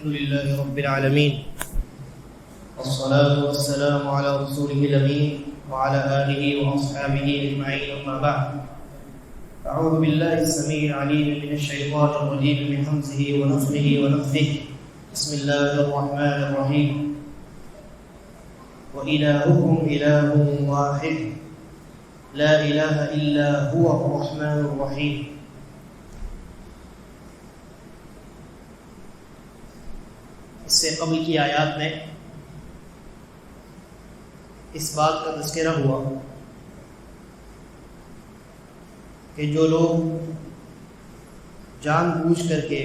لله رب العالمين والصلاة والسلام على رسوله الأمين وعلى آله وأصحابه أجمعين أما بعد أعوذ بالله السميع العليم من الشيطان الرجيم من همزه ونفخه ونفثه بسم الله الرحمن الرحيم وإلهكم إله واحد لا إله إلا هو الرحمن الرحيم. اس سے قبل کی آیات میں اس بات کا تذکرہ ہوا کہ جو لوگ جان بوجھ کر کے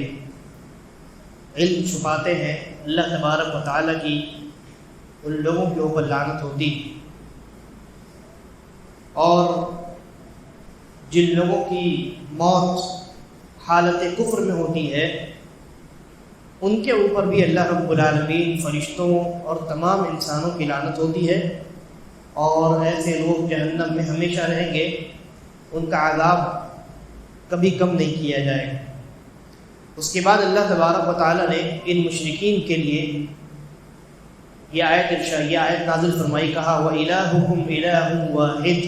علم چھپاتے ہیں اللہ تبارک و تعالیٰ کی ان لوگوں کے اوپر لعنت ہوتی، اور جن لوگوں کی موت حالت کفر میں ہوتی ہے ان کے اوپر بھی اللہ رب العالمین، فرشتوں اور تمام انسانوں کی لعنت ہوتی ہے، اور ایسے لوگ جہنم میں ہمیشہ رہیں گے، ان کا عذاب کبھی کم نہیں کیا جائے گا۔ اس کے بعد اللہ تبارک و تعالیٰ نے ان مشرکین کے لیے یہ آیت نازل فرمائی، کہا وَإِلَٰهُكُمْ إِلَٰهٌ وَاحِدٌ،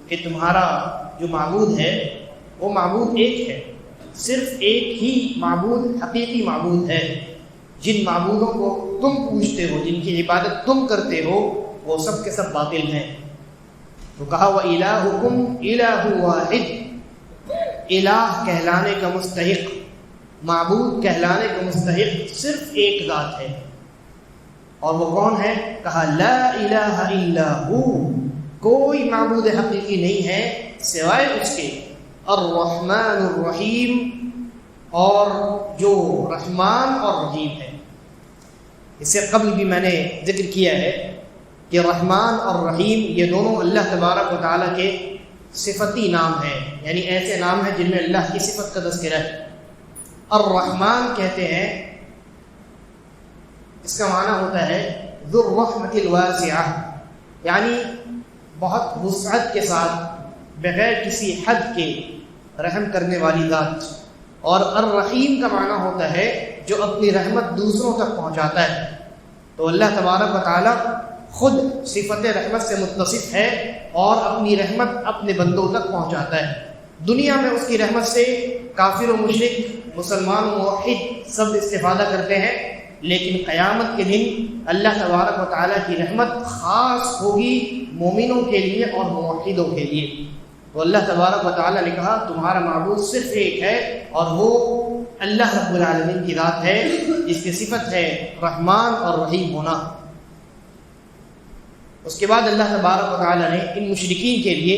کہ تمہارا جو معبود ہے وہ معبود ایک ہے، صرف ایک ہی معبود حقیقی معبود ہے۔ جن معبودوں کو تم پوجتے ہو، جن کی عبادت تم کرتے ہو، وہ سب کے سب باطل ہیں۔ تو کہا وَإِلَٰهُكُمْ إِلَٰهٌ وَاحِدٌ، الہ کہلانے کا مستحق، معبود کہلانے کا مستحق صرف ایک ذات ہے، اور وہ کون ہے؟ کہا لا الہ الا ہو، کوئی معبود حقیقی نہیں ہے سوائے اس کے، الرحمن الرحیم، اور جو رحمان اور رحیم ہے۔ اس سے قبل بھی میں نے ذکر کیا ہے کہ رحمان اور رحیم یہ دونوں اللہ تبارک و تعالیٰ کے صفتی نام ہیں، یعنی ایسے نام ہیں جن میں اللہ کی صفت کا تذکرہ ہے۔ الرحمن کہتے ہیں، اس کا معنی ہوتا ہے ذو الرحمت الواسعہ، یعنی بہت وسعت کے ساتھ بغیر کسی حد کے رحم کرنے والی ذات، اور الرحیم کا معنی ہوتا ہے جو اپنی رحمت دوسروں تک پہنچاتا ہے۔ تو اللہ تبارک و تعالیٰ خود صفت رحمت سے متصف ہے اور اپنی رحمت اپنے بندوں تک پہنچاتا ہے۔ دنیا میں اس کی رحمت سے کافر و مشرک، مسلمان و موحد سب استفادہ کرتے ہیں، لیکن قیامت کے دن اللہ تبارک و تعالیٰ کی رحمت خاص ہوگی مومنوں کے لیے اور موحدوں کے لیے۔ تو اللہ تبارک و تعالیٰ نے کہا تمہارا معبود صرف ایک ہے، اور وہ اللہ رب العالمین کی ذات ہے، جس کی صفت ہے رحمان اور رحیم ہونا۔ اس کے بعد اللہ تبارک و تعالیٰ نے ان مشرکین کے لیے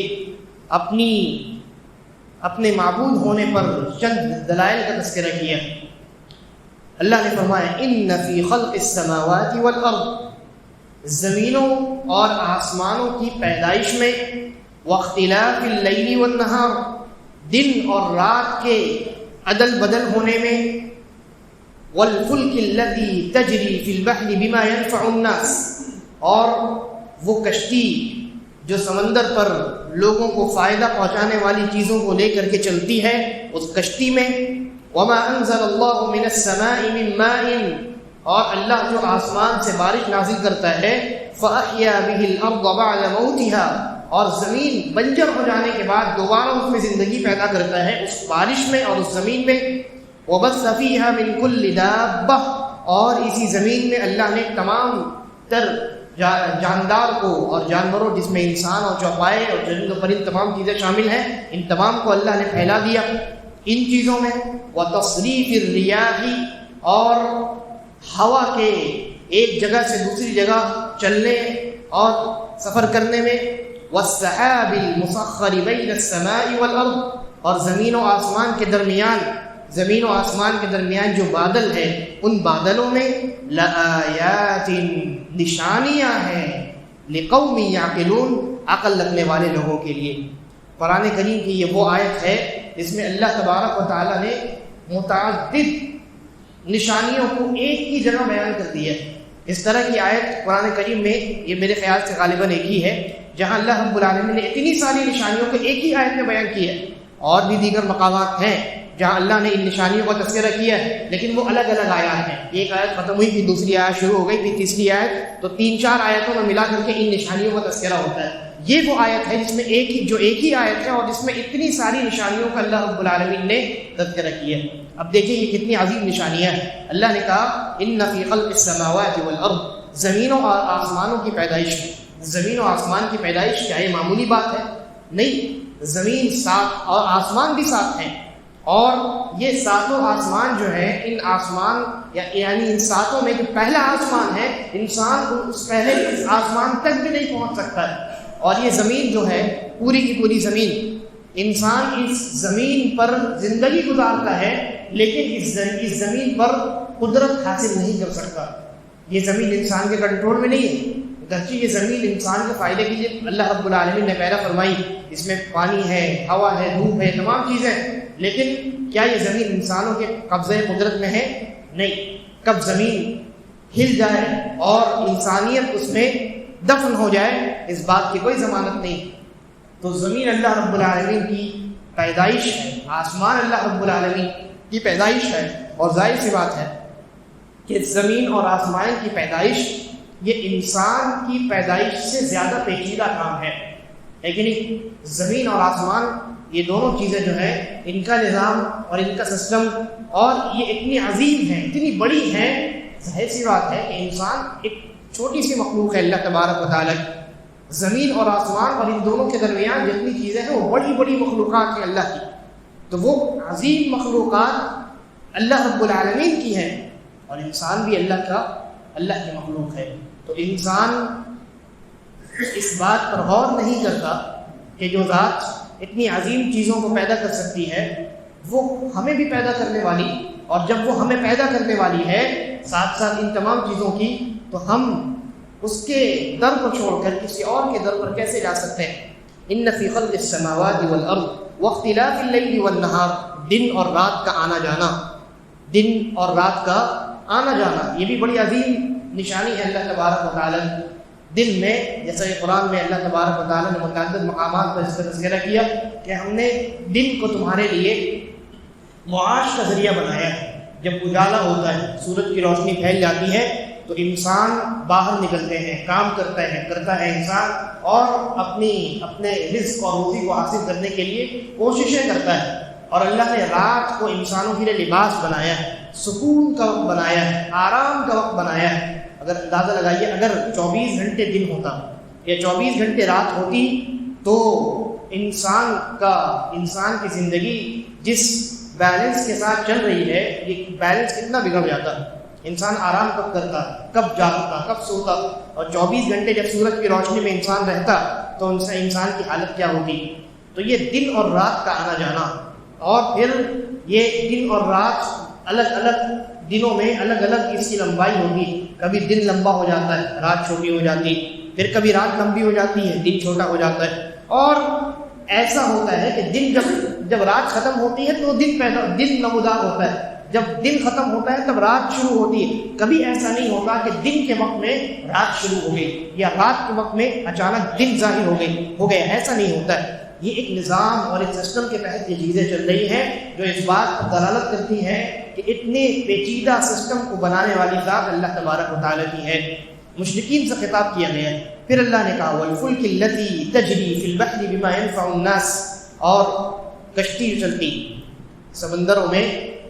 اپنے معبود ہونے پر چند دلائل کا تذکرہ کیا۔ اللہ نے فرمایا ان فی خلق السماوات والارض، زمینوں اور آسمانوں کی پیدائش میں، واختلاف اللیل والنہار، دن اور رات کے عدل بدل ہونے میں، والفلک الذی تجری فی البحر بما ينفع الناس، اور وہ کشتی جو سمندر پر لوگوں کو فائدہ پہنچانے والی چیزوں کو لے کر کے چلتی ہے، اس کشتی میں، وما انزل اللہ من السماء من ماء، اور اللہ جو آسمان سے بارش نازل کرتا ہے، فاحیا به الارض بعد موتها، اور زمین بنجر ہو جانے کے بعد دوبارہ اس میں زندگی پیدا کرتا ہے، اس بارش میں اور اس زمین میں، وبث فیها من كل دابہ، اور اسی زمین میں اللہ نے تمام تر جاندار کو اور جانوروں، جس میں انسان اور چوپائے اور چرند و پرند تمام چیزیں شامل ہیں، ان تمام کو اللہ نے پھیلا دیا ان چیزوں میں، وتصریف الریاح، اور ہوا کے ایک جگہ سے دوسری جگہ چلنے اور سفر کرنے میں، والسحاب المسخر بین السماء والارض، اور زمین و آسمان کے درمیان جو بادل ہے، ان بادلوں میں لآیات، نشانیاں ہیں، لقوم یعقلون، عقل رکھنے والے لوگوں کے لیے۔ قرآن کریم کی یہ وہ آیت ہے جس میں اللہ تبارک و تعالیٰ نے متعدد نشانیوں کو ایک ہی جگہ بیان کر دی ہے۔ اس طرح کی آیت قرآن کریم میں یہ میرے خیال سے غالباً ایک ہی ہے جہاں اللہ رب العالمین نے اتنی ساری نشانیوں کو ایک ہی آیت میں بیان کی ہے، اور بھی دیگر مقامات ہیں جہاں اللہ نے ان نشانیوں کا تذکرہ کیا ہے، لیکن وہ الگ الگ آیات ہیں. ایک آیت ختم ہوئی، پھر دوسری آیت شروع ہو گئی، پھر تیسری آیت، تو 3-4 آیتوں میں ملا کر کے ان نشانیوں کا تذکرہ ہوتا ہے. یہ وہ آیت ہے جس میں ایک ہی آیت ہے اور جس میں اتنی ساری نشانیوں کا اللہ رب العالمین نے تذکرہ کیا ہے. اب دیکھیں یہ کتنی عظیم نشانیاں ہیں. اللہ نے کہا ان فی خلق السماوات والارض، زمینوں اور آسمانوں کی پیدائش. زمین و آسمان کی پیدائش کیا یہ معمولی بات ہے؟ نہیں، زمین ساتھ اور آسمان بھی ساتھ ہیں، اور یہ ساتوں آسمان جو ہیں، ان آسمان یعنی ان ساتوں میں جو پہلا آسمان ہے، انسان اس پہلے آسمان تک بھی نہیں پہنچ سکتا ہے. اور یہ زمین جو ہے پوری کی پوری زمین، انسان اس زمین پر زندگی گزارتا ہے لیکن اس زمین پر قدرت حاصل نہیں کر سکتا. یہ زمین انسان کے کنٹرول میں نہیں ہے، گرچہ یہ زمین انسان کے فائدے کے لیے اللہ رب العالمین نے پیدا فرمائی، اس میں پانی ہے، ہوا ہے، دھوپ ہے، تمام چیزیں، لیکن کیا یہ زمین انسانوں کے قبضے قدرت میں ہے؟ نہیں. کب زمین ہل جائے اور انسانیت اس میں دفن ہو جائے اس بات کی کوئی ضمانت نہیں. تو زمین اللہ رب العالمین کی پیدائش ہے، آسمان اللہ رب العالمین کی پیدائش ہے، اور ظاہر سی بات ہے کہ زمین اور آسمان کی پیدائش یہ انسان کی پیدائش سے زیادہ پیچیدہ کام ہے کہ نہیں؟ زمین اور آسمان یہ دونوں چیزیں جو ہیں، ان کا نظام اور ان کا سسٹم، اور یہ اتنی عظیم ہیں، اتنی بڑی ہیں. ظاہر سی بات ہے کہ انسان ایک چھوٹی سی مخلوق ہے اللہ تبارک و تعالیٰ کی. زمین اور آسمان اور ان دونوں کے درمیان جتنی چیزیں ہیں وہ بڑی بڑی مخلوقات ہیں اللہ کی. تو وہ عظیم مخلوقات اللہ رب العالمین کی ہیں، اور انسان بھی اللہ کی مخلوق ہے. تو انسان اس بات پر غور نہیں کرتا کہ جو ذات اتنی عظیم چیزوں کو پیدا کر سکتی ہے وہ ہمیں بھی پیدا کرنے والی، اور جب وہ ہمیں پیدا کرنے والی ہے ساتھ ساتھ ان تمام چیزوں کی، تو ہم اس کے در کو چھوڑ کر کسی اور کے در پر کیسے جا سکتے ہیں؟ ان فی خلق السماوات والارض واختلاف اللیل والنہار، دن اور رات کا آنا جانا، دن اور رات کا آنا جانا یہ بھی بڑی عظیم نشانی ہے اللہ تبارک و تعالیٰ. دن میں جیسا کہ قرآن میں اللہ تبارک و تعالیٰ نے متعدد مقامات پر اس کا تذکرہ کیا کہ ہم نے دن کو تمہارے لیے معاش کا ذریعہ بنایا ہے. جب اجالا ہوتا ہے، سورج کی روشنی پھیل جاتی ہے تو انسان باہر نکلتے ہیں، کام کرتا ہے انسان، اور اپنے رزق اور روزی کو حاصل کرنے کے لیے کوششیں کرتا ہے. اور اللہ نے رات کو انسانوں کے لیے لباس بنایا ہے، سکون کا وقت بنایا ہے، آرام کا وقت بنایا ہے. اگر اندازہ لگائیے اگر 24 گھنٹے دن ہوتا یا 24 گھنٹے رات ہوتی تو انسان کی زندگی جس بیلنس کے ساتھ چل رہی ہے یہ بیلنس کتنا بگڑ جاتا. انسان آرام کب کرتا، کب جاگتا، کب سوتا، اور 24 گھنٹے جب سورج کی روشنی میں انسان رہتا تو انسان کی حالت کیا ہوتی. تو یہ دن اور رات کا آنا جانا، اور پھر یہ دن اور رات الگ الگ دنوں میں الگ الگ اس کی لمبائی ہوگی. کبھی دن لمبا ہو جاتا ہے، رات چھوٹی ہو جاتی، پھر کبھی رات لمبی ہو جاتی ہے، دن چھوٹا ہو جاتا ہے. اور ایسا ہوتا ہے کہ دن جب رات ختم ہوتی ہے تو دن نمودار ہوتا ہے، جب دن ختم ہوتا ہے تب رات شروع ہوتی ہے. کبھی ایسا نہیں ہوتا کہ دن کے وقت میں رات شروع ہو گئی یا رات کے وقت میں اچانک دن ظاہر ہو گیا، ایسا نہیں ہوتا ہے. یہ ایک نظام اور ایک سسٹم کے تحت یہ چیزیں چل رہی ہیں جو اس بات پر دلالت کرتی ہیں کہ اتنے پیچیدہ سسٹم کو بنانے والی ذات اللہ تبارک و تعالیٰ کی ہے. مشرکین سے خطاب کیا گیا ہے. پھر اللہ نے کہا والفلک التی تجری فی البحر بما ينفع الناس، اور کشتی جو چلتی سمندروں میں،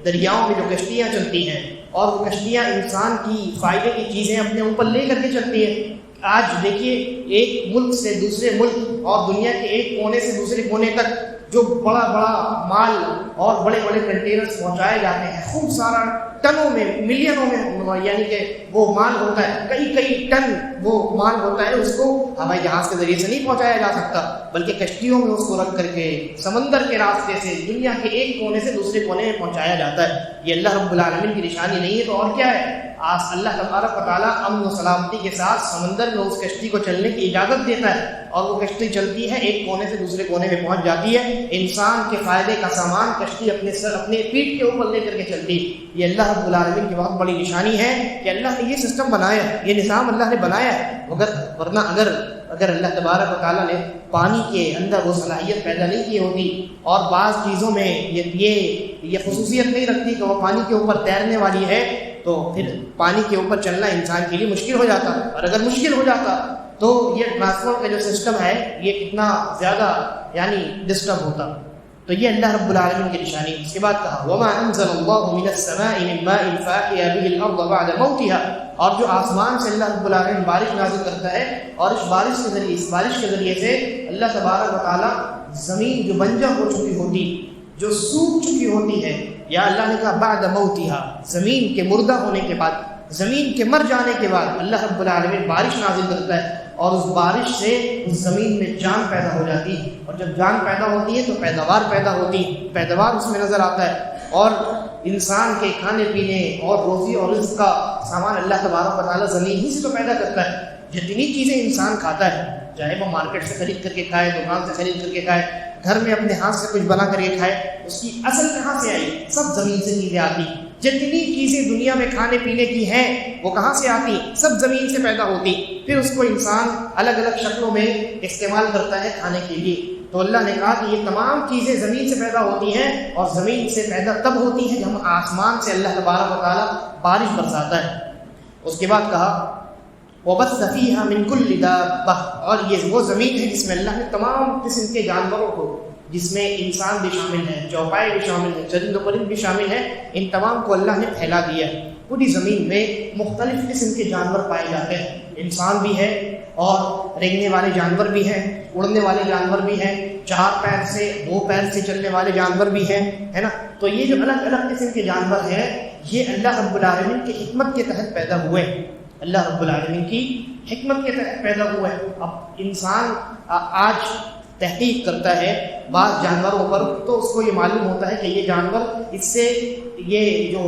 دریاؤں میں جو کشتیاں چلتی ہیں، اور وہ کشتیاں انسان کی فائدے کی چیزیں اپنے اوپر لے کر کے چلتی ہیں. آج دیکھیے ایک ملک سے دوسرے ملک اور دنیا کے ایک کونے سے دوسرے کونے تک جو بڑا بڑا مال اور بڑے بڑے کنٹینرز پہنچائے جاتے ہیں، خوب سارا ٹنوں میں، ملینوں میں، یعنی کہ وہ مال ہوتا ہے، کئی ٹن وہ مال ہوتا ہے، اس کو ہوائی جہاز کے ذریعے سے نہیں پہنچایا جا سکتا بلکہ کشتیوں میں اس کو رکھ کر کے سمندر کے راستے سے دنیا کے ایک کونے سے دوسرے کونے میں پہنچایا جاتا ہے. یہ اللہ رب العالمین کی نشانی نہیں ہے تو اور کیا ہے؟ اللہ تبارک و تعالیٰ امن و سلامتی کے ساتھ سمندر میں اس کشتی کو چلنے کی اجازت دیتا ہے، اور وہ کشتی چلتی ہے، ایک کونے سے دوسرے کونے میں پہنچ جاتی ہے. انسان کے فائدے کا سامان کشتی اپنے پیٹھ کے اوپر لے کر کے چلتی. یہ اللہ رب العالمین کی بہت بڑی نشانی ہے کہ اللہ نے یہ سسٹم بنایا ہے، یہ نظام اللہ نے بنایا ہے. ورنہ اگر اگر اللہ تبارک و تعالیٰ نے پانی کے اندر وہ صلاحیت پیدا نہیں کی ہوتی اور بعض چیزوں میں یہ خصوصیت نہیں رکھتی کہ وہ پانی کے اوپر تیرنے والی ہے، تو پھر پانی کے اوپر چلنا انسان کے لیے مشکل ہو جاتا، اور اگر مشکل ہو جاتا تو یہ ٹرانسپورٹ کا جو سسٹم ہے یہ کتنا زیادہ ڈسٹرب ہوتا۔ تو یہ اللہ رب العالمین کی نشانی۔ اس کے بعد کہا وَمَا أَنزَلَ اللَّهُ مِنَ السَّمَاءِ مِن مَاءٍ فَأَحْيَا بِهِ الْأَرْضَ بَعْدَ مَوْتِهَا، اور جو آسمان سے اللہ رب العالمین بارش نازل کرتا ہے اور اس بارش کے ذریعے سے اللہ تبارک و تعالیٰ زمین جو بنجر ہو چکی ہوتی، جو سوکھ چکی ہوتی ہے، یا اللہ نے کہا بعد موتها، زمین کے مردہ ہونے کے بعد، زمین کے مر جانے کے بعد اللہ رب العالمین بارش نازل کرتا ہے، اور اس بارش سے اس زمین میں جان پیدا ہو جاتی ہے، اور جب جان پیدا ہوتی ہے تو پیداوار پیدا ہوتی ہے، پیداوار اس میں نظر آتا ہے، اور انسان کے کھانے پینے اور روزی اور رزق کا سامان اللہ تبارک و تعالیٰ زمین ہی سے تو پیدا کرتا ہے۔ جتنی چیزیں انسان کھاتا ہے، چاہے وہ مارکیٹ سے خرید کر کے کھائے، دکان سے خرید کر کے کھائے، گھر میں اپنے ہاتھ سے کچھ بنا کر کے کھائے، اس کی اصل کہاں سے آئی؟ سب زمین سے چیزیں آتی۔ جتنی چیزیں دنیا میں کھانے پینے کی ہیں وہ کہاں سے آتی؟ سب زمین سے پیدا ہوتی، پھر اس کو انسان الگ الگ شکلوں میں استعمال کرتا ہے کھانے کے لیے۔ تو اللہ نے کہا کہ یہ تمام چیزیں زمین سے پیدا ہوتی ہیں، اور زمین سے پیدا تب ہوتی ہیں جب آسمان سے اللہ تبارک و تعالیٰ بارش برساتا ہے۔ اس کے بعد کہا وَبَثَّ فِيهَا مِن كُلِّ دَابَّةٍ، اور یہ وہ زمین ہے جس میں اللہ نے تمام قسم کے جانوروں کو، جس میں انسان بھی شامل ہے، چوپائے بھی شامل ہے، چرند و پرند بھی شامل ہے، ان تمام کو اللہ نے پھیلا دیا ہے۔ پوری زمین میں مختلف قسم کے جانور پائے جاتے ہیں، انسان بھی ہے اور رینگنے والے جانور بھی ہیں، اڑنے والے جانور بھی ہیں، 4 پیر سے 2 پیر سے چلنے والے جانور بھی ہیں، ہے نا۔ تو یہ جو الگ الگ قسم کے جانور ہیں یہ اللہ رب العالمین کی حکمت کے تحت پیدا ہوئے، اللہ رب العالمین کی حکمت کے تحت پیدا ہوئے۔ اب انسان آج تحقیق کرتا ہے بعض جانوروں پر تو اس کو یہ معلوم ہوتا ہے کہ یہ جانور، اس سے یہ جو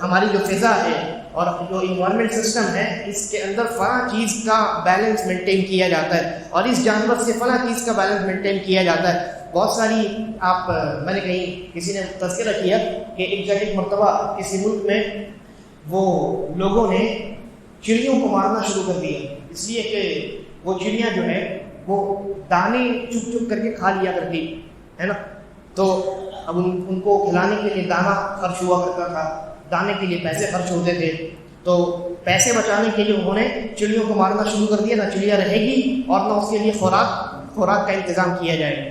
ہماری جو فضا ہے اور جو انوائرمنٹ سسٹم ہے اس کے اندر فلاں چیز کا بیلنس مینٹین کیا جاتا ہے، اور اس جانور سے فلاں چیز کا بیلنس مینٹین کیا جاتا ہے۔ بہت ساری میں نے کہیں کسی نے تذکرہ کیا کہ ایک جگہ ایک مرتبہ کسی ملک میں وہ لوگوں نے چڑیوں کو مارنا شروع کر دیا، اس لیے کہ وہ چڑیاں جو ہے وہ دانے چپ چپ کر کے کھا لیا کرتی ہے نا۔ تو اب ان کو کھلانے کے لیے دانہ خرچ ہوا کرتا تھا، دانے کے لیے پیسے خرچ ہوتے تھے، تو پیسے بچانے کے لیے انہوں نے چڑیوں کو مارنا شروع کر دیا، نہ چڑیا رہے گی اور نہ اس کے لیے خوراک کا انتظام کیا جائے گا۔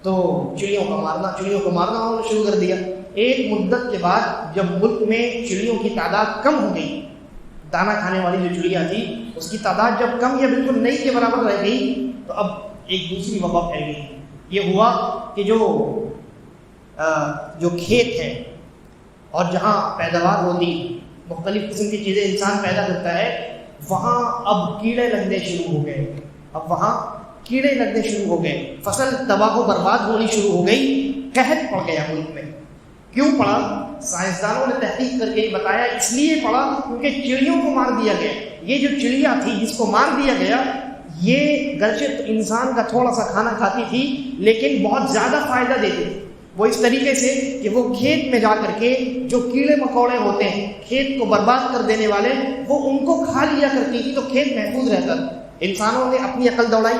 تو چڑیوں کو مارنا انہوں نے شروع کر دیا۔ ایک مدت کے بعد جب ملک میں چڑیوں کی تعداد کم ہو گئی، دانہ کھانے والی جو چڑیا تھی اس کی تعداد جب کم یا بالکل نہیں کے برابر رہ گئی، تو اب ایک دوسری وبا پھیل گئی۔ یہ ہوا کہ جو کھیت ہے اور جہاں پیداوار ہوتی، مختلف قسم کی چیزیں انسان پیدا کرتا ہے، وہاں اب کیڑے لگنے شروع ہو گئے، فصل تباہ و برباد ہونی شروع ہو گئی، قحط پڑ گیا ملک میں۔ کیوں پڑا؟ سائنسدانوں نے تحقیق کر کے بتایا اس لیے پڑا کیونکہ چڑیوں کو مار دیا گیا۔ یہ جو چڑیا تھی جس کو مار دیا گیا، یہ گرچہ انسان کا تھوڑا سا کھانا کھاتی تھی لیکن بہت زیادہ فائدہ دیتی تھی۔ وہ اس طریقے سے کہ وہ کھیت میں جا کر کے جو کیڑے مکوڑے ہوتے ہیں کھیت کو برباد کر دینے والے، وہ ان کو کھا لیا کرتی تھی، تو کھیت محفوظ رہتا تھا۔ انسانوں نے اپنی عقل دوڑائی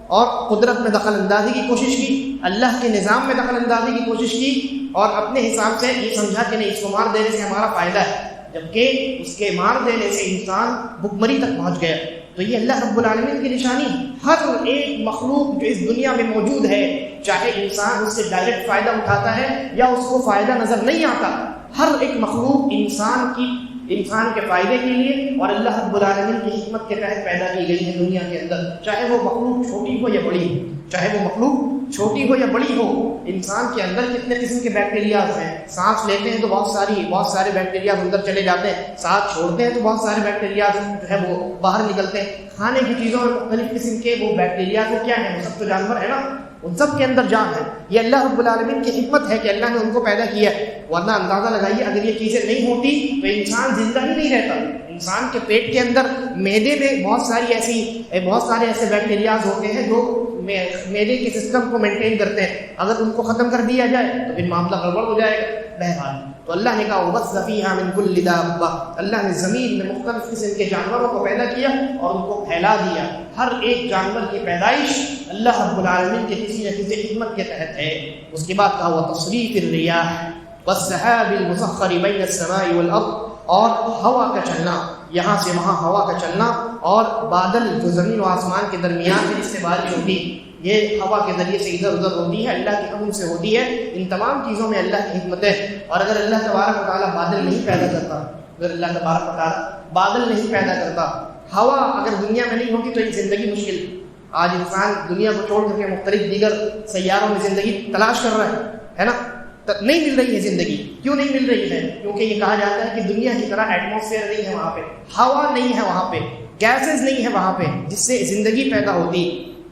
اور قدرت میں دخل اندازی کی کوشش کی، اللہ کے نظام میں دخل اندازی کی کوشش کی، اور اپنے حساب سے یہ سمجھا کہ نہیں، اس کو مار دینے سے ہمارا فائدہ ہے، جبکہ اس کے مار دینے سے انسان بھکمری تک پہنچ گیا۔ تو یہ اللہ رب العالمین کی نشانی، ہر ایک مخلوق جو اس دنیا میں موجود ہے، چاہے انسان اس سے ڈائریکٹ فائدہ اٹھاتا ہے یا اس کو فائدہ نظر نہیں آتا، ہر ایک مخلوق انسان کے فائدے کے لیے اور اللہ رب العالمین کی حکمت کے تحت پیدا کی گئی ہے دنیا کے اندر، چاہے وہ مخلوق چھوٹی ہو یا بڑی ہو۔ انسان کے اندر کتنے قسم کے بیکٹیریاز ہیں، سانس لیتے ہیں تو بہت سارے بیکٹیریاز اندر چلے جاتے ہیں، سانس چھوڑتے ہیں تو بہت سارے بیکٹیریاز جو ہے وہ باہر نکلتے ہیں۔ کھانے کی چیزوں میں مختلف قسم کے وہ بیکٹیریاز وہ کیا ہیں؟ وہ سب تو جانور ہے نا، ان سب کے اندر جان ہے۔ یہ اللہ رب العالمین کی حکمت ہے کہ اللہ نے ان کو پیدا کیا ہے، ورنہ اندازہ لگائیے اگر یہ چیزیں نہیں ہوتی تو انسان زندہ ہی نہیں رہتا۔ انسان کے پیٹ کے اندر معدے میں بہت سارے ایسے بیکٹیریاز ہوتے ہیں جو معدے کے سسٹم کو مینٹین کرتے ہیں، اگر ان کو ختم کر دیا جائے تو پھر معاملہ گڑبڑ ہو جائے گا۔ بہرحال تو اللہ نے کہا وَبَثَّ فِيهَا مِن كُلِّ دَابَّةٍ، اللہ نے زمین میں مختلف قسم کے جانوروں کو پیدا کیا اور ان کو پھیلا دیا. ہر ایک جانور کی پیدائش اللہ رب العالمین کے کسی نہ کسی حکمت کے تحت ہے. اس کے بعد کہا وَتَصْرِيفِ الرِّيَاحِ وَالسَّحَابِ الْمُسَخَّرِ بَيْنَ السَّمَاءِ وَالْأَرْضِ، اور ہوا کا چلنا، یہاں سے وہاں ہوا کا چلنا، اور بادل جو زمین و آسمان کے درمیان ہے جس سے بارش ہوتی، یہ ہوا کے ذریعے سے ادھر ادھر ہوتی ہے، اللہ کے حکم سے ہوتی ہے. ان تمام چیزوں میں اللہ کی حکمت ہے. اور اگر اللہ تبارک و تعالیٰ بادل نہیں پیدا کرتا، اگر اللہ تبارک و تعالیٰ بادل نہیں پیدا کرتا، ہوا اگر دنیا میں نہیں ہوتی تو یہ زندگی مشکل. آج انسان دنیا کو چھوڑ کر کے مختلف دیگر سیاروں میں زندگی تلاش کر رہا ہے نا، نہیں مل رہی ہے زندگی. کیوں نہیں مل رہی ہے؟ کیونکہ یہ کہا جاتا ہے کہ دنیا کی طرح ایٹماسفیئر نہیں ہے وہاں پہ، ہوا نہیں ہے وہاں پہ، گیسز نہیں ہے وہاں پہ جس سے زندگی پیدا ہوتی.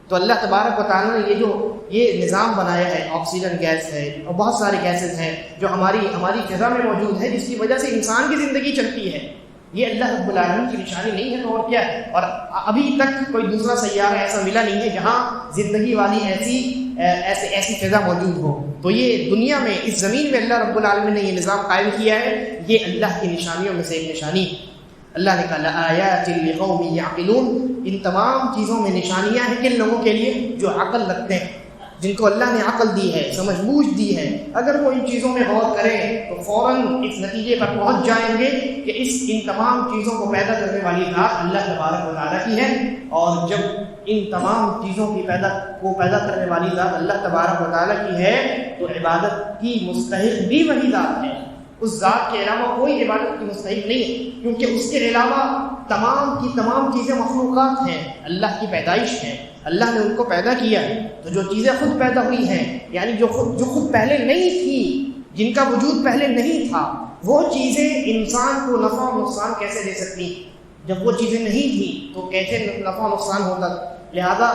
تو اللہ تبارک و تعالیٰ نے یہ نظام بنایا ہے، آکسیجن گیس ہے اور بہت سارے گیسز ہیں جو ہماری فضا میں موجود ہے، جس کی وجہ سے انسان کی زندگی چلتی ہے. یہ اللہ رب العالمین کی نشانی نہیں ہے تو اور کیا ہے؟ اور ابھی تک کوئی دوسرا سیارہ ایسا ملا نہیں ہے جہاں زندگی والی ایسی فضا موجود ہو. تو یہ دنیا میں، اس زمین میں اللہ رب العالمین نے یہ نظام قائم کیا ہے. یہ اللہ کی نشانیوں میں سے ایک نشانی. اللہ نے کہا لآیات لقوم یعقلون، ان تمام چیزوں میں نشانیاں ہیں کن لوگوں کے لیے؟ جو عقل رکھتے ہیں، جن کو اللہ نے عقل دی ہے، سمجھ بوجھ دی ہے. اگر وہ ان چیزوں میں غور کریں تو فوراً اس نتیجے پر پہنچ جائیں گے کہ ان تمام چیزوں کو پیدا کرنے والی ذات اللہ تبارک و تعالیٰ کی ہے. اور جب ان تمام چیزوں کی پیدا کرنے والی ذات اللہ تبارک و تعالیٰ کی ہے تو عبادت کی مستحق بھی وہی ذات ہے. اس ذات کے علاوہ کوئی عبادت کی مستحق نہیں ہے، کیونکہ اس کے علاوہ تمام کی تمام چیزیں مخلوقات ہیں، اللہ کی پیدائش ہیں، اللہ نے ان کو پیدا کیا. تو جو چیزیں خود پیدا ہوئی ہیں، یعنی جو خود پہلے نہیں تھی، جن کا وجود پہلے نہیں تھا، وہ چیزیں انسان کو نفع و نقصان کیسے دے سکتی؟ جب وہ چیزیں نہیں تھیں تو کیسے نفع و نقصان ہوتا؟ لہذا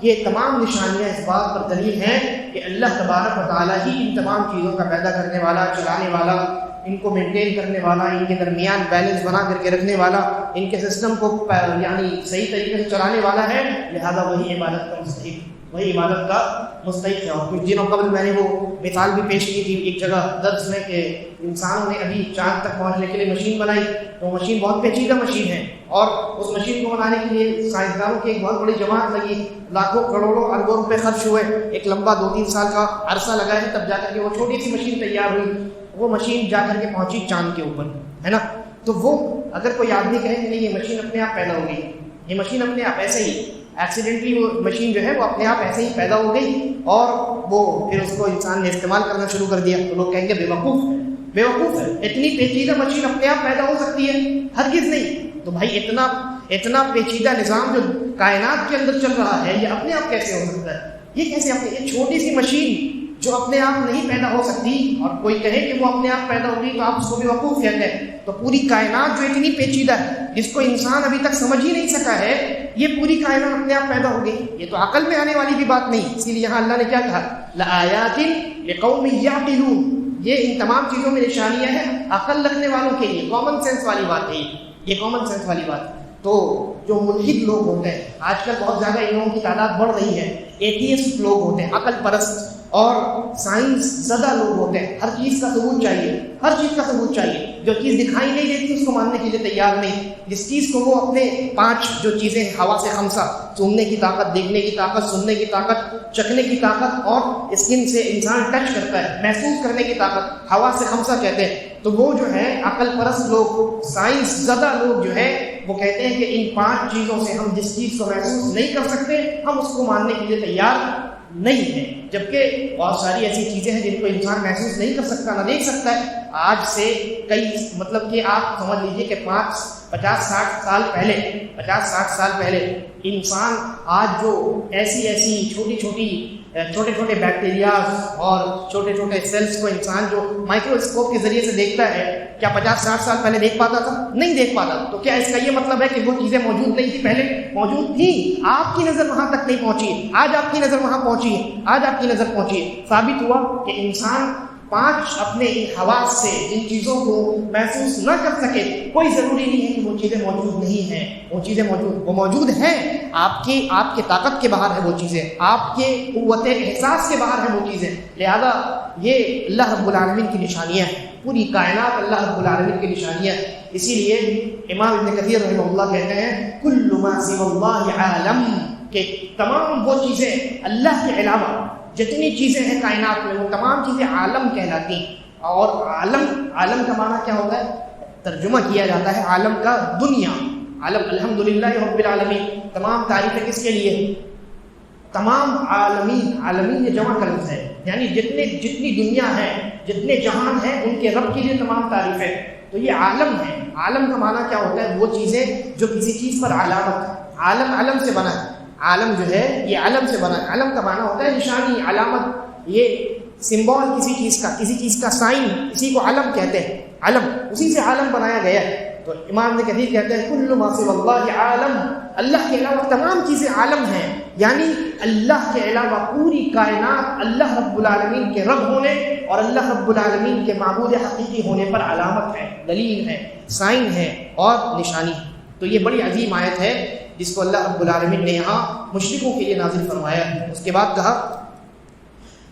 یہ تمام نشانیاں اس بات پر دلیل ہیں کہ اللہ تبارک و تعالیٰ ہی ان تمام چیزوں کا پیدا کرنے والا، چلانے والا، ان کو مینٹین کرنے والا، ان کے درمیان بیلنس بنا کر کے رکھنے والا، ان کے سسٹم کو یعنی صحیح طریقے سے چلانے والا ہے. لہذا وہی عبادت کا مستحق ہے. اور کچھ دنوں قبل میں نے وہ مثال بھی پیش کی تھی ایک جگہ درس میں کہ انسانوں نے ابھی چاند تک پہنچنے کے لیے مشین بنائی. تو مشین بہت پیچیدہ مشین ہے، اور اس مشین کو بنانے کے لیے سائنسدانوں کی ایک بہت بڑی جماعت لگی، لاکھوں کروڑوں اربوں روپے خرچ ہوئے، ایک لمبا 2-3 سال کا عرصہ لگا ہے، تب جا کر کے وہ چھوٹی سی مشین تیار ہوئی. وہ مشین جا کر کے پہنچی چاند کے اوپر، ہے نا. تو وہ اگر کوئی آدمی کہے کہ نہیں یہ مشین اپنے آپ پیدا ہو گئی، یہ مشین اپنے آپ ایسے ہی ایکسیڈنٹلی وہ مشین جو ہے وہ اپنے آپ ایسے ہی پیدا ہو گئی اور وہ پھر اس کو انسان نے استعمال کرنا شروع کر دیا، تو لوگ کہیں گے بیوقوف ہے. اتنی پیچیدہ مشین اپنے آپ پیدا ہو سکتی ہے؟ ہرگز نہیں. تو بھائی اتنا پیچیدہ نظام جو کائنات کے اندر چل رہا ہے، یہ اپنے آپ کیسے ہو سکتا ہے؟ یہ چھوٹی سی مشین جو اپنے آپ نہیں پیدا ہو سکتی، اور کوئی کہے کہ وہ اپنے آپ پیدا ہوگی تو آپ اس کو بیوقوف کہتے ہیں. تو پوری کائنات جو اتنی پیچیدہ ہے، جس کو انسان ابھی تک سمجھ ہی نہیں سکا ہے، یہ پوری کائنات اپنے آپ پیدا ہو گئی. یہ تو عقل میں آنے والی بھی بات نہیں. اسی لیے یہاں اللہ نے کیا کہا؟ لآیات لقوم یعقلون. یہ ان تمام چیزوں میں نشانیاں ہیں عقل رکھنے والوں کے لیے. کامن سینس والی بات ہے یہ کامن سینس والی بات. تو جو ملحد لوگ ہوتے ہیں، آج کل بہت زیادہ ان لوگوں کی تعداد بڑھ رہی ہے. ایتھیسٹ لوگ ہوتے ہیں، عقل پرست اور سائنس زدہ لوگ ہوتے ہیں. ہر چیز کا ثبوت چاہیے. جو چیز دکھائی نہیں دیتی اس کو ماننے کے لیے تیار نہیں. جس چیز کو وہ اپنے 5 جو چیزیں ہیں، ہوا سے 5، سوننے کی طاقت، دیکھنے کی طاقت، سننے کی طاقت، چکھنے کی طاقت، اور اسکن سے انسان ٹچ کرتا ہے، محسوس کرنے کی طاقت، ہوا سے 5 کہتے ہیں. تو وہ جو ہے عقل پرست لوگ، سائنس زدہ لوگ جو ہے وہ کہتے ہیں کہ ان 5 چیزوں سے ہم جس چیز کو محسوس نہیں کر سکتے، ہم اس کو ماننے کے لیے تیار نہیں ہے. جبکہ بہت ساری ایسی چیزیں ہیں جن کو انسان محسوس نہیں کر سکتا، نہ دیکھ سکتا ہے. آج سے مطلب کہ آپ سمجھ لیجیے کہ 50-60 سال پہلے انسان آج جو ایسی چھوٹے چھوٹے بیکٹیریاز اور چھوٹے سیلز کو انسان جو مائکروسکوپ کے ذریعے سے دیکھتا ہے، کیا 50-60 سال پہلے دیکھ پاتا تھا؟ نہیں دیکھ پاتا. تو کیا اس کا یہ مطلب ہے کہ وہ چیزیں موجود نہیں تھی؟ پہلے موجود تھی، آپ کی نظر وہاں تک نہیں پہنچی. آج آپ کی نظر وہاں پہنچی ہے. ثابت ہوا کہ انسان پانچ اپنے حواس سے جن چیزوں کو محسوس نہ کر سکے، کوئی ضروری نہیں ہے کہ وہ چیزیں موجود نہیں ہیں، وہ چیزیں وہ موجود ہیں، آپ کے طاقت کے باہر ہے وہ چیزیں، آپ کے قوت احساس کے باہر ہے وہ چیزیں. لہذا یہ اللہ رب العالمین کی نشانیاں ہیں، پوری کائنات اللہ رب العالمین کی نشانیاں ہیں. اسی لیے امام ابن کثیر رحمہ اللہ کہتے ہیں کل ما سوى اللہ عالم، کہ تمام وہ چیزیں اللہ کے علاوہ جتنی چیزیں ہیں کائنات میں وہ تمام چیزیں عالم کہلاتی ہیں. اور عالم کا معنی کیا ہوتا ہے؟ ترجمہ کیا جاتا ہے عالم کا دنیا. عالم الحمدللہ رب العالمین، تمام تعریفیں کس کے لیے؟ تمام عالمین یہ جمع کا لفظ ہے، یعنی جتنی دنیا ہے، جتنے جہان ہیں، ان کے رب کے لیے تمام تعریفیں. تو یہ عالم ہے. عالم کا معنی کیا ہوتا ہے؟ وہ چیزیں جو کسی چیز پر علامت ہے. علم سے بنا ہے. عالم جو ہے یہ علم سے بنا ہے. علم کا معنی ہوتا ہے نشانی، علامت، یہ سمبول کسی چیز کا سائن، اسی کو علم کہتے ہیں. علم، اسی سے عالم بنایا گیا ہے. تو امام ابن کثیر کہتے ہیں کل ما سوى اللہ عالم، اللہ کے علاوہ تمام چیزیں عالم ہیں، یعنی اللہ کے علاوہ پوری کائنات اللہ رب العالمین کے رب ہونے اور اللہ رب العالمین کے معبود حقیقی ہونے پر علامت ہے، دلیل ہے، سائن ہے اور نشانی ہے. تو یہ بڑی عظیم آیت ہے جس کو اللہ رب العالمین نے یہاں مشرکوں کے لیے نازل فرمایا ہے. اس کے بعد کہا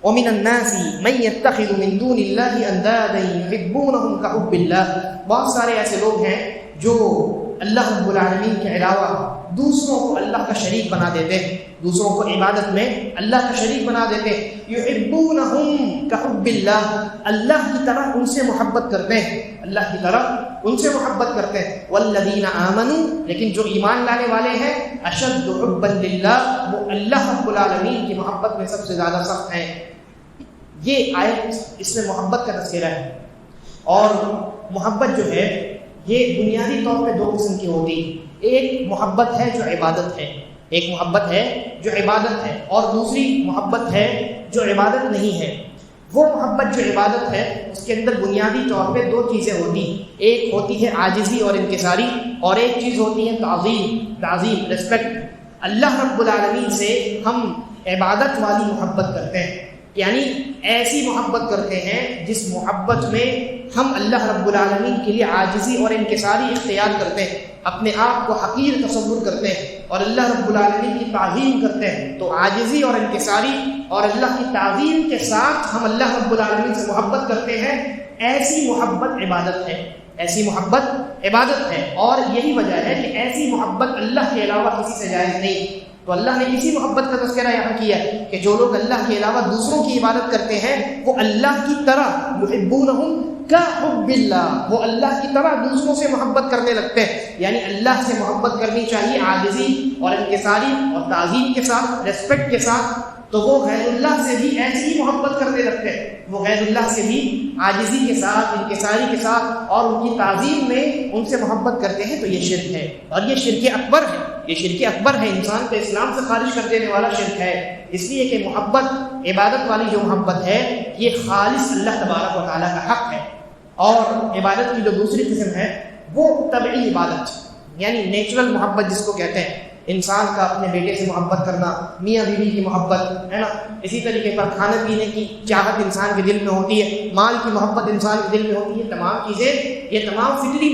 وَمِنَ النَّاسِ مَن يَتَّخِذُ مِن دُونِ اللَّهِ أَندَادًا يُحِبُّونَهُمْ كَحُبِّ اللَّهِ. بہت سارے ایسے لوگ ہیں جو اللہ رب العالمین کے علاوہ دوسروں کو اللہ کا شریک بنا دیتے ہیں، دوسروں کو عبادت میں اللہ کا شریک بنا دیتے ہیں. يُحِبُّونَهُمْ كَحُبِّ اللَّهِ، اللہ کی طرح ان سے محبت کرتے ہیں، اللہ کی طرح ان سے محبت کرتے ہیں. وَالَّذِينَ آمَنُوا، لیکن جو ایمان لانے والے ہیں، أَشَدُّ حُبًّا لِلَّهِ، وہ اللہ رب العالمین کی محبت میں سب سے زیادہ سخت ہیں. یہ آیت اس میں محبت کا تذکرہ ہے. اور محبت جو ہے یہ بنیادی طور پہ دو قسم کی ہوتی ہے. ایک محبت ہے جو عبادت ہے، ایک محبت ہے جو عبادت ہے، اور دوسری محبت ہے جو عبادت نہیں ہے. وہ محبت جو عبادت ہے اس کے اندر بنیادی طور پہ دو چیزیں ہوتی ہیں. ایک ہوتی ہے عاجزی اور انکساری، اور ایک چیز ہوتی ہے تعظیم، ریسپیکٹ. اللہ رب العالمین سے ہم عبادت والی محبت کرتے ہیں، یعنی ایسی محبت کرتے ہیں جس محبت میں ہم اللہ رب العالمین کے لیے عاجزی اور انکساری اختیار کرتے ہیں، اپنے آپ کو حقیر تصور کرتے ہیں اور اللہ رب العالمین کی تعظیم کرتے ہیں. تو عاجزی اور انکساری اور اللہ کی تعظیم کے ساتھ ہم اللہ رب العالمین سے محبت کرتے ہیں. ایسی محبت عبادت ہے، ایسی محبت عبادت ہے. اور یہی وجہ ہے کہ ایسی محبت اللہ کے علاوہ کسی سے جائز نہیں. تو اللہ نے اسی محبت کا تذکرہ یہاں کیا کہ جو لوگ اللہ کے علاوہ دوسروں کی عبادت کرتے ہیں وہ اللہ کی طرح یحبونہم کحب اللہ، وہ اللہ کی طرح دوسروں سے محبت کرنے لگتے ہیں. یعنی اللہ سے محبت کرنی چاہیے عاجزی اور انکساری اور تعظیم کے ساتھ، ریسپیکٹ کے ساتھ. تو وہ غیر اللہ سے بھی ایسی ہی محبت کرنے لگتے ہیں، وہ غیر اللہ سے بھی عاجزی کے ساتھ، انکساری کے ساتھ اور ان کی تعظیم میں ان سے محبت کرتے ہیں. تو یہ شرک ہے، اور یہ شرک اکبر ہے. یہ شرک اکبر ہے، انسان کو اسلام سے خارج کر دینے والا شرک ہے. اس لیے کہ محبت، عبادت والی جو محبت ہے یہ خالص اللہ تبارک و تعالیٰ کا حق ہے. اور عبادت کی جو دوسری قسم ہے وہ طبعی عبادت، یعنی نیچرل محبت جس کو کہتے ہیں. انسان کا اپنے بیٹے سے محبت کرنا، میاں بیوی کی محبت ہے نا، اسی طریقے پر کھانے پینے کی چاہت انسان کے دل میں ہوتی ہے، مال کی محبت انسان کے دل میں ہوتی ہے. تمام چیزیں، یہ تمام فطری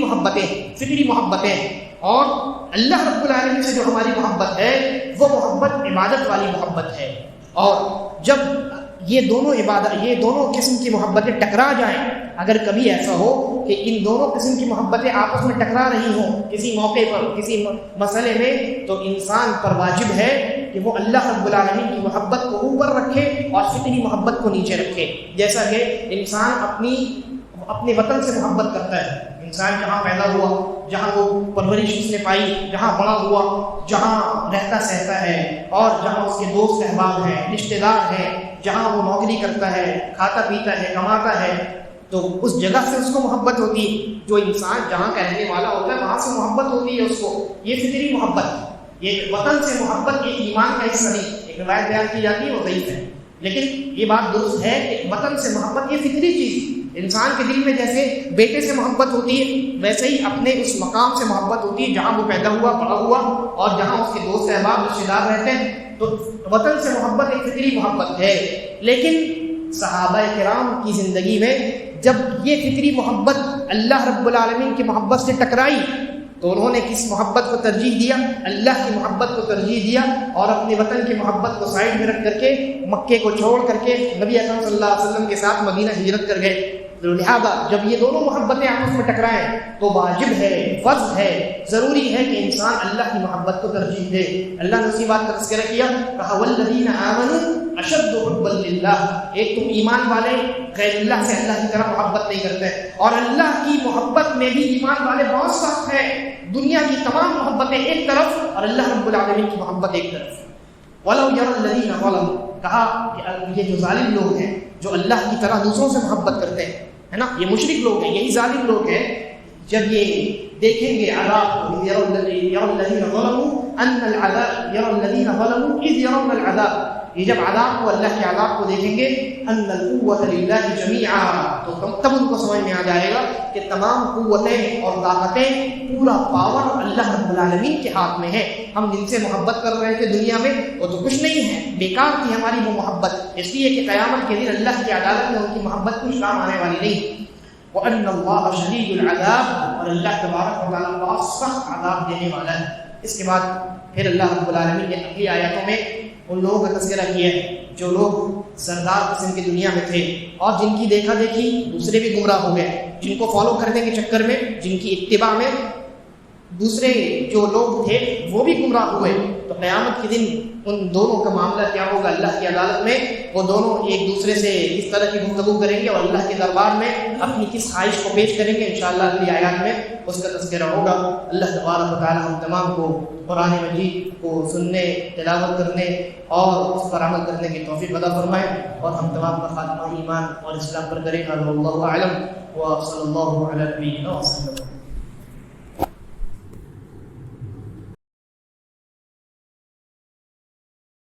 محبتیں ہیں. اور اللہ رب العالمین سے جو ہماری محبت ہے وہ محبت عبادت والی محبت ہے. اور جب یہ دونوں قسم کی محبتیں ٹکرا جائیں، اگر کبھی ایسا ہو کہ ان دونوں قسم کی محبتیں آپس میں ٹکرا رہی ہوں کسی موقع پر، کسی مسئلے میں، تو انسان پر واجب ہے کہ وہ اللہ رب العالمین کی محبت کو اوپر رکھے اور فطری محبت کو نیچے رکھے. جیسا کہ انسان اپنے وطن سے محبت کرتا ہے. انسان جہاں پیدا ہوا، جہاں وہ پرورش اس نے پائی، جہاں بڑا ہوا، جہاں رہتا سہتا ہے، اور جہاں اس کے دوست احباب ہیں، رشتے دار ہیں، جہاں وہ نوکری کرتا ہے، کھاتا پیتا ہے، کماتا ہے، تو اس جگہ سے اس کو محبت ہوتی ہے. جو انسان جہاں کا رہنے والا ہوتا ہے وہاں سے محبت ہوتی ہے اس کو. یہ فطری محبت، یہ وطن سے محبت، یہ ایمان کا حصہ نہیں. ایک روایت بیان کی جاتی ہے وہ ضعیف ہے، لیکن یہ بات درست ہے کہ وطن سے محبت یہ فطری چیز. انسان کے دل میں جیسے بیٹے سے محبت ہوتی ہے ویسے ہی اپنے اس مقام سے محبت ہوتی ہے جہاں وہ پیدا ہوا، بڑا ہوا، اور جہاں اس کے دوست احباب رشتے دار رہتے ہیں. تو وطن سے محبت ایک فطری محبت ہے. لیکن صحابہ کرام کی زندگی میں جب یہ فکری محبت اللہ رب العالمین کی محبت سے ٹکرائی تو انہوں نے کس محبت کو ترجیح دیا؟ اللہ کی محبت کو ترجیح دیا، اور اپنے وطن کی محبت کو سائڈ میں رکھ کر کے مکے کو چھوڑ کر کے نبی اکرم صلی اللہ علیہ وسلم کے ساتھ مدینہ ہجرت کر گئے۔ لہذا جب یہ دونوں محبتیں آپس میں ٹکرائیں تو واجب ہے، فرض ہے، ضروری ہے کہ انسان اللہ کی محبت کو ترجیح دے۔ اللہ نے اسی بات کا تذکرہ کیا، کہا والذین آمنوا اشد حبا للہ، ایک تم ایمان والے غیر اللہ سے اللہ کی طرح محبت نہیں کرتے، اور اللہ کی محبت میں بھی ایمان والے بہت سخت ہیں۔ دنیا کی تمام محبتیں ایک طرف اور اللہ رب العالمین کی محبت ایک طرف۔ وَلَوْ يَرَى الَّذِينَ ظَلَمُوا، کہا کہ یہ جو ظالم لوگ ہیں جو اللہ کی طرح دوسروں سے محبت کرتے ہیں، ہے نا، یہ مشرک لوگ ہیں، یہی ظالم لوگ ہیں، جب یہ دیکھیں گے عذاب، يَرَى الَّذِينَ ظَلَمُوا أَنَّ الْعَذَابَ يَرَى الَّذِينَ ظَلَمُوا إِذْ يَرَوْنَ الْعَذَابَ، یہ جب عذاب کو، اللہ کے عذاب کو دیکھیں گے، ان القوۃ للہ جمیعا، تو تب ان کو سمجھ میں آ جائے گا کہ تمام قوتیں اور طاقتیں، پورا پاور اللہ رب العالمین کے ہاتھ میں ہے۔ ہم جن سے محبت کر رہے تھے دنیا میں وہ تو کچھ نہیں ہے، بیکار تھی ہماری وہ محبت، اس لیے کہ قیامت کے دن اللہ کی عدالت میں ان کی محبت کچھ کام آنے والی نہیں۔ وَأَنَّ اللَّهَ شَدِيدُ الْعَذَابِ، اور اللہ تبارک و تعالیٰ بہت سخت عذاب دینے والا ہے۔ اس کے بعد پھر اللہ رب العالمین نے اگلی آیاتوں میں ان لوگوں کا تذکرہ کیا ہے جو لوگ سردار قسم کی دنیا میں تھے اور جن کی دیکھا دیکھی دوسرے بھی گمراہ ہو گئے، جن کو فالو کرنے کے چکر میں، جن کی اتباع میں دوسرے جو لوگ تھے وہ بھی گمراہ ہوئے۔ تو قیامت کے دن ان دونوں کا معاملہ کیا ہوگا اللہ کی عدالت میں؟ وہ دونوں ایک دوسرے سے اس طرح کی گفتگو کریں گے اور اللہ کے دربار میں اپنی کس خواہش کو پیش کریں گے، انشاءاللہ اگلی آیات میں اس کا تذکرہ ہوگا۔ اللہ تبارک و تعالی ہم تمام کو قرآن مجید کو سننے، تلاوت کرنے اور اس پر عمل کرنے کی توفیق عطا فرمائے، اور ہم تمام کا خاتمہ ایمان اور اسلام پر کریں۔ اللہ اعلم، وصلی اللہ علی نبینا وسلم۔